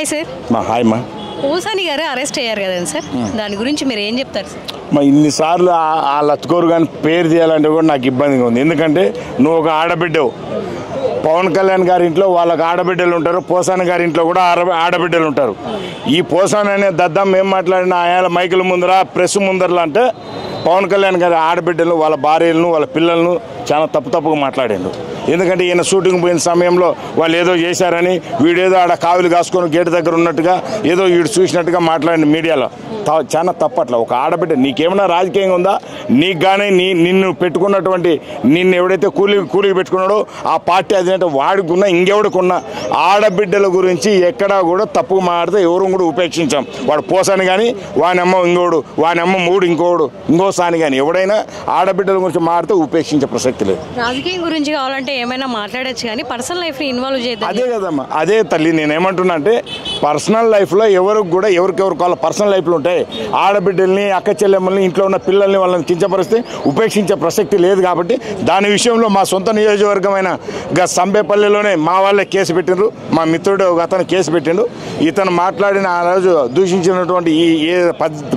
Hi sir. Hi మా. పోసాని గారు arrest అయ్యారు కదండి సార్, దాని గురించి మీరు ఏం చెప్తారు సార్? మా ఇన్నిసార్లు ఆ లత్కోరు కానీ పేరు తీయాలంటే కూడా నాకు ఇబ్బందిగా ఉంది. ఎందుకంటే నువ్వు ఒక ఆడబిడ్డవు. పవన్ కళ్యాణ్ గారి ఇంట్లో వాళ్ళకి ఆడబిడ్డలు ఉంటారు, పోసాని గారి ఇంట్లో కూడా ఆడబిడ్డలు ఉంటారు. ఈ పోసాని అనే దద్దం ఏం మాట్లాడిన ఆయన మైకుల ముందర ప్రెస్ ముందరలా అంటే పవన్ కళ్యాణ్ గారి ఆడబిడ్డలు వాళ్ళ భార్యలను వాళ్ళ పిల్లలను చాలా తప్పుగా మాట్లాడాడు. ఎందుకంటే ఈయన షూటింగ్ పోయిన సమయంలో వాళ్ళు ఏదో చేశారని వీడేదో ఆడ కావులు కాసుకొని గేటు దగ్గర ఉన్నట్టుగా ఏదో వీడు చూసినట్టుగా మాట్లాడిన మీడియాలో చాలా తప్పట్ల. ఒక ఆడబిడ్డ నీకేమైనా రాజకీయంగా ఉందా? నీకు కానీ నిన్ను పెట్టుకున్నటువంటి నిన్ను ఎవడైతే కూలికి పెట్టుకున్నాడో ఆ పార్టీ అధినేత వాడికున్నా ఇంకెవడికున్నా ఆడబిడ్డల గురించి ఎక్కడా కూడా తప్పుగా మాట్లాడితే ఎవరు కూడా ఉపేక్షించాం. వాడు పోసాని కానీ వానమ్మ ఇంకోడు, వానమ్మ మూడు ఇంకోసాని కానీ ఎవడైనా ఆడబిడ్డల గురించి మాట్లాడితే ఉపేక్షించే ప్రసక్తి లేదు. రాజకీయం గురించి కావాలంటే ఏమైనా మాట్లాడచ్చు కానీ పర్సనల్ లైఫ్ ని ఇన్వాల్వ్ చేద్దాం. అదే కదమ్మా, అదే తల్లి నేనేమంటున్నా అంటే పర్సనల్ లైఫ్లో ఎవరికెవరికి వాళ్ళ పర్సనల్ లైఫ్లో ఉంటాయి. ఆడబిడ్డల్ని అక్క చెల్లెమ్మల్ని ఇంట్లో ఉన్న పిల్లల్ని వాళ్ళని కించపరిస్తే ఉపేక్షించే ప్రసక్తి లేదు. కాబట్టి దాని విషయంలో మా సొంత నియోజకవర్గమైన సంబేపల్లిలోనే మా వాళ్ళే కేసు పెట్టిండ్రు. మా మిత్రుడు అతను కేసు పెట్టిండు. ఇతను మాట్లాడిన ఆ రోజు దూషించినటువంటి ఏ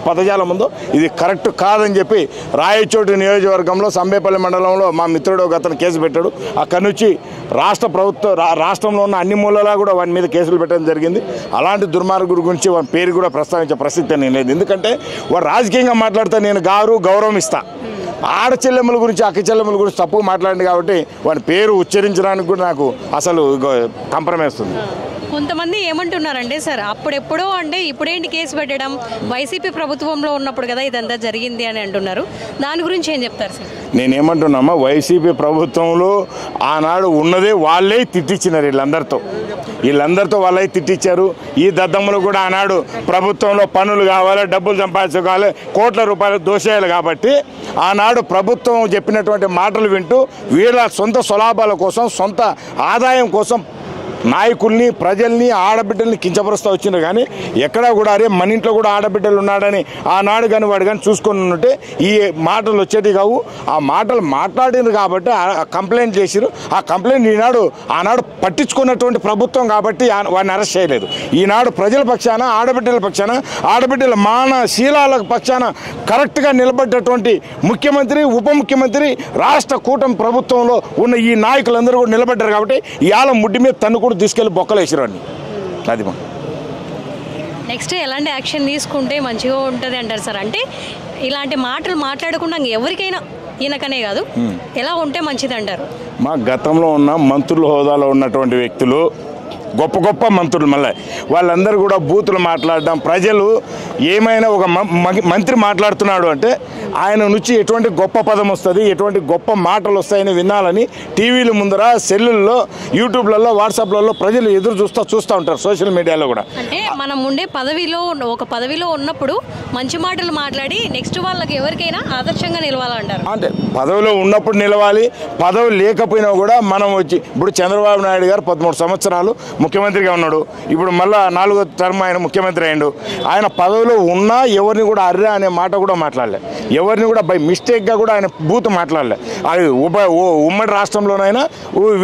పదజాలం ఉందో ఇది కరెక్ట్ కాదని చెప్పి రాయచోటి నియోజకవర్గంలో సంబేపల్లి మండలంలో మా మిత్రుడు అతను కేసు పెట్టాడు. అక్కడి నుంచి రాష్ట్రంలో ఉన్న అన్ని మూలలా కూడా వాని మీద కేసులు పెట్టడం జరిగింది. అలాంటి దుర్మార్గుడి గురించి వాని పేరు కూడా ప్రస్తావించే ప్రసక్తి నేను లేదు. ఎందుకంటే వాడు రాజకీయంగా మాట్లాడితే నేను గౌరవం ఇస్తా. ఆడచెల్లెమ్మల గురించి అక్క చెల్లెమ్మల గురించి తప్పుగా మాట్లాడింది కాబట్టి వాడి పేరు ఉచ్చరించడానికి కూడా నాకు అసలు కంప్రమేస్తుంది. కొంతమంది ఏమంటున్నారంటే సార్ అప్పుడెప్పుడో అంటే ఇప్పుడేంటి కేసు పెట్టడం, వైసీపీ ప్రభుత్వంలో ఉన్నప్పుడు కదా ఇదంతా జరిగింది అని అంటున్నారు. దాని గురించి ఏం చెప్తారు సార్? నేనేమంటున్నామా, వైసీపీ ప్రభుత్వంలో ఆనాడు ఉన్నదే వాళ్ళే తిట్టించినారు. వీళ్ళందరితో వాళ్ళే తిట్టించారు. ఈ దద్దమ్మలు కూడా ఆనాడు ప్రభుత్వంలో పనులు కావాలి, డబ్బులు సంపాదించుకోవాలి, కోట్ల రూపాయలు దోషేయాలి. కాబట్టి ఆనాడు ప్రభుత్వం చెప్పినటువంటి మాటలు వింటూ వీళ్ళ సొంత స్వలాభాల కోసం, సొంత ఆదాయం కోసం నాయకుల్ని ప్రజల్ని ఆడబిడ్డల్ని కించపరుస్తూ వచ్చినారు. కానీ ఎక్కడా కూడా అరే మన ఇంట్లో కూడా ఆడబిడ్డలు ఉన్నాడని ఆనాడు కానీ వాడు కానీ చూసుకొని ఉంటే ఈ మాటలు వచ్చేటి కావు. ఆ మాటలు మాట్లాడినారు కాబట్టి కంప్లైంట్ చేసిరు. ఆ కంప్లైంట్ ఆనాడు పట్టించుకున్నటువంటి ప్రభుత్వం కాబట్టి వాడిని అరెస్ట్ చేయలేదు. ఈనాడు ప్రజల పక్షాన, ఆడబిడ్డల పక్షాన, ఆడబిడ్డల మానశీలాల పక్షాన కరెక్ట్గా నిలబడ్డటువంటి ముఖ్యమంత్రి, ఉప ముఖ్యమంత్రి, రాష్ట్ర కూటమి ప్రభుత్వంలో ఉన్న ఈ నాయకులందరూ కూడా నిలబడ్డారు. కాబట్టి ఇవాళ ముడ్డి మీద తన్ను తీసుకెళ్లి బొక్కలేసిరండి. అది నెక్స్ట్ ఎలాంటి యాక్షన్ తీసుకుంటే మంచిగా ఉంటుంది అంటారు సార్? అంటే ఇలాంటి మాటలు మాట్లాడకుండా ఎవరికైనా ఈయనకనే కాదు ఎలా ఉంటే మంచిది అంటారు? మా గతంలో ఉన్న మంత్రుల హోదాలో ఉన్నటువంటి వ్యక్తులు, గొప్ప మంత్రులు, మళ్ళీ వాళ్ళందరూ కూడా బూతులు మాట్లాడడం, ప్రజలు ఏమైనా ఒక మంత్రి మాట్లాడుతున్నాడు అంటే ఆయన నుంచి ఎటువంటి గొప్ప పదం వస్తుంది, ఎటువంటి గొప్ప మాటలు వస్తాయని వినాలని టీవీల ముందర, సెల్లుల్లో, యూట్యూబ్లలో, వాట్సాప్లలో ప్రజలు ఎదురు చూస్తూ ఉంటారు. సోషల్ మీడియాలో కూడా అంటే మనం ఉండే ఒక పదవిలో ఉన్నప్పుడు మంచి మాటలు మాట్లాడి నెక్స్ట్ వాళ్ళకి ఎవరికైనా ఆదర్శంగా నిలవాలంటారు. అంటే పదవిలో ఉన్నప్పుడు నిలవాలి, పదవి లేకపోయినా కూడా మనం వచ్చి ఇప్పుడు చంద్రబాబు నాయుడు గారు 13 సంవత్సరాలు ముఖ్యమంత్రిగా ఉన్నాడు. ఇప్పుడు మళ్ళీ 4వ టర్మ్ ఆయన ముఖ్యమంత్రి అయ్యాడు. ఆయన పదవిలో ఉన్నా ఎవరిని కూడా అర్రే అనే మాట కూడా మాట్లాడలే, ఎవరిని కూడా బై మిస్టేక్గా కూడా ఆయన బూత్ మాట్లాడలే. అది ఉమ్మడి రాష్ట్రంలోనైనా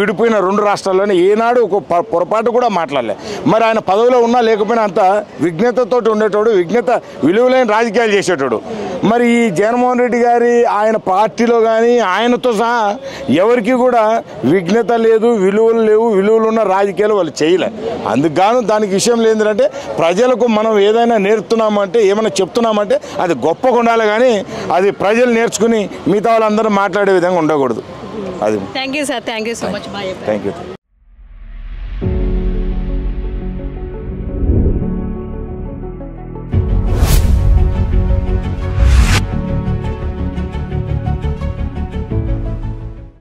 విడిపోయిన 2 రాష్ట్రాల్లోనే ఏనాడు ఒక పొరపాటు కూడా మాట్లాడలే. మరి ఆయన పదవిలో ఉన్నా లేకపోయినా అంత విజ్ఞతతో ఉండేటోడు, విలువలైన రాజకీయాలు చేసేటోడు. మరి ఈ జగన్మోహన్ రెడ్డి గారి ఆయన పార్టీలో కానీ ఆయనతో సహా ఎవరికి కూడా విజ్ఞత లేదు, విలువలు లేవు. విలువలు ఉన్న రాజకీయాలు వాళ్ళు చేయలే. అందుకు దానికి విషయం ఏంటంటే ప్రజలకు మనం ఏదైనా నేర్పుతున్నామంటే, ఏమైనా చెప్తున్నామంటే అది గొప్పగా ఉండాలి. కానీ అది ప్రజలు నేర్చుకుని మిగతా వాళ్ళందరూ మాట్లాడే విధంగా ఉండకూడదు. అది thank you sir, thank you so much. Thank you.